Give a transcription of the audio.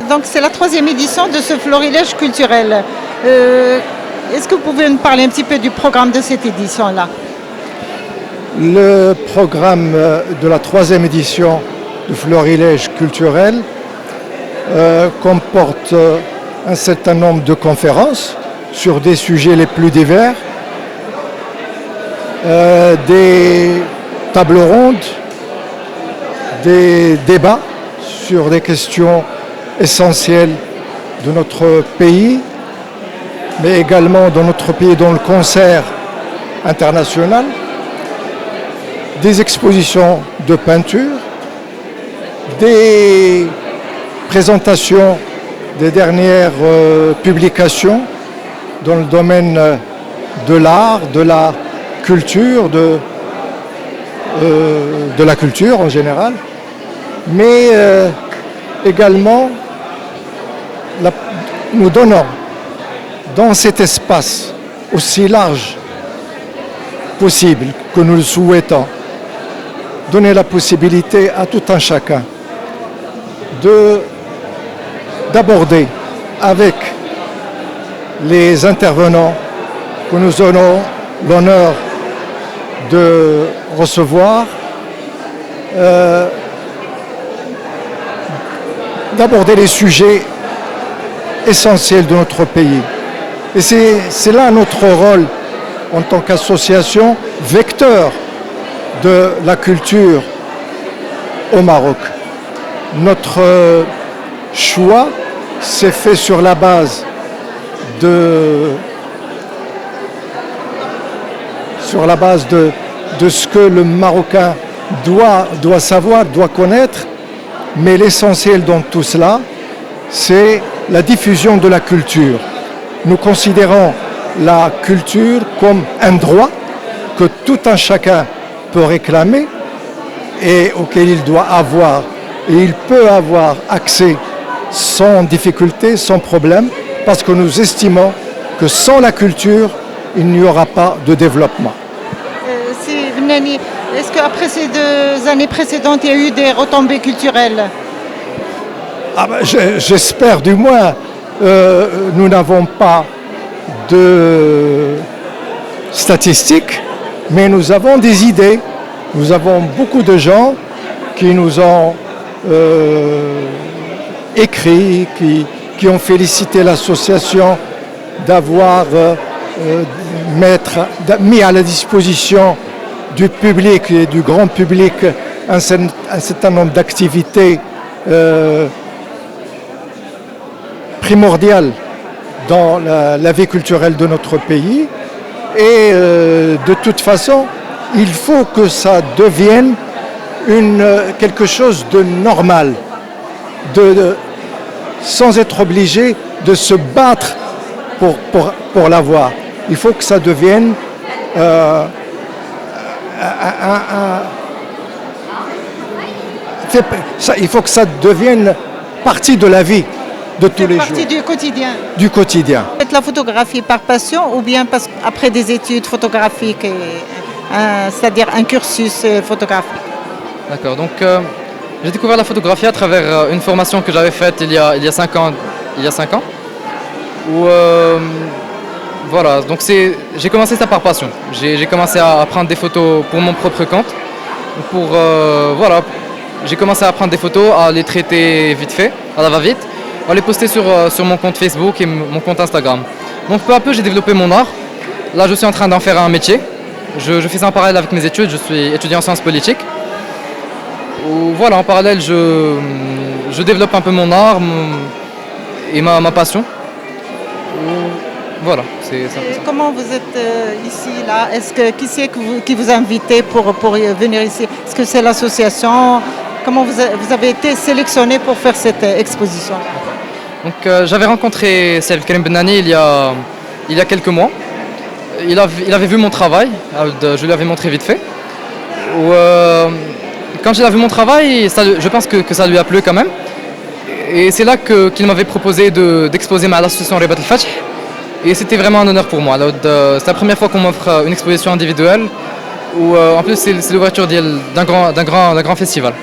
Donc c'est la troisième édition de ce florilège culturel. Est-ce que vous pouvez nous parler un petit peu du programme de cette édition-là? Le programme de la troisième édition du florilège culturel comporte un certain nombre de conférences sur des sujets les plus divers, des tables rondes, des débats sur des questions essentielles de notre pays, mais également dans notre pays dans le concert international, des expositions de peinture, des présentations des dernières publications dans le domaine de l'art, de la culture, de la culture en général, mais également nous donnons dans cet espace aussi large possible que nous le souhaitons, donner la possibilité à tout un chacun d'aborder avec les intervenants que nous aurons l'honneur de recevoir, d'aborder les sujets essentiels de notre pays. Et c'est là notre rôle en tant qu'association vecteur de la culture au Maroc. Notre choix s'est fait sur la base de ce que le Marocain doit savoir, doit connaître, mais l'essentiel dans tout cela, c'est la diffusion de la culture. Nous considérons la culture comme un droit que tout un chacun peut réclamer et auquel il doit avoir et il peut avoir accès sans difficulté, sans problème, parce que nous estimons que sans la culture, il n'y aura pas de développement. Est-ce qu'après ces 2 années précédentes, il y a eu des retombées culturelles? J'espère du moins. Nous n'avons pas de statistiques, mais nous avons des idées. Nous avons beaucoup de gens qui nous ont écrit, qui ont félicité l'association d'avoir mis à la disposition du public et du grand public un certain nombre d'activités primordiales dans la vie culturelle de notre pays. Et de toute façon, il faut que ça devienne quelque chose de normal, sans être obligé de se battre pour l'avoir. Il faut que ça devienne il faut que ça devienne partie de la vie de tous les jours. Partie du quotidien. Du quotidien. Faites la photographie par passion ou bien après des études photographiques, c'est-à-dire un cursus photographique? D'accord, donc j'ai découvert la photographie à travers une formation que j'avais faite il y a 5 ans. Où, voilà, donc j'ai commencé ça par passion. J'ai commencé à prendre des photos pour mon propre compte. Voilà, j'ai commencé à prendre des photos, à les traiter vite fait, à la va-vite, à les poster sur mon compte Facebook et mon compte Instagram. Donc peu à peu, j'ai développé mon art. Là, je suis en train d'en faire un métier. Je fais ça en parallèle avec mes études. Je suis étudiant en sciences politiques. Voilà, en parallèle, je développe un peu mon art et ma passion. Voilà, c'est ça. Comment vous êtes ici, là? Qui c'est qui vous a invité pour venir ici? Est-ce que c'est l'association? Comment vous avez été sélectionné pour faire cette exposition? Donc, j'avais rencontré Saïd Karim Benani il y a quelques mois. Il avait vu mon travail, je lui avais montré vite fait. Quand il a vu mon travail, je pense que ça lui a plu quand même. Et c'est là qu'il m'avait proposé d'exposer à l'association Ribat al-Fath. Et c'était vraiment un honneur pour moi. C'est la première fois qu'on m'offre une exposition individuelle. En plus, c'est l'ouverture d'un grand festival.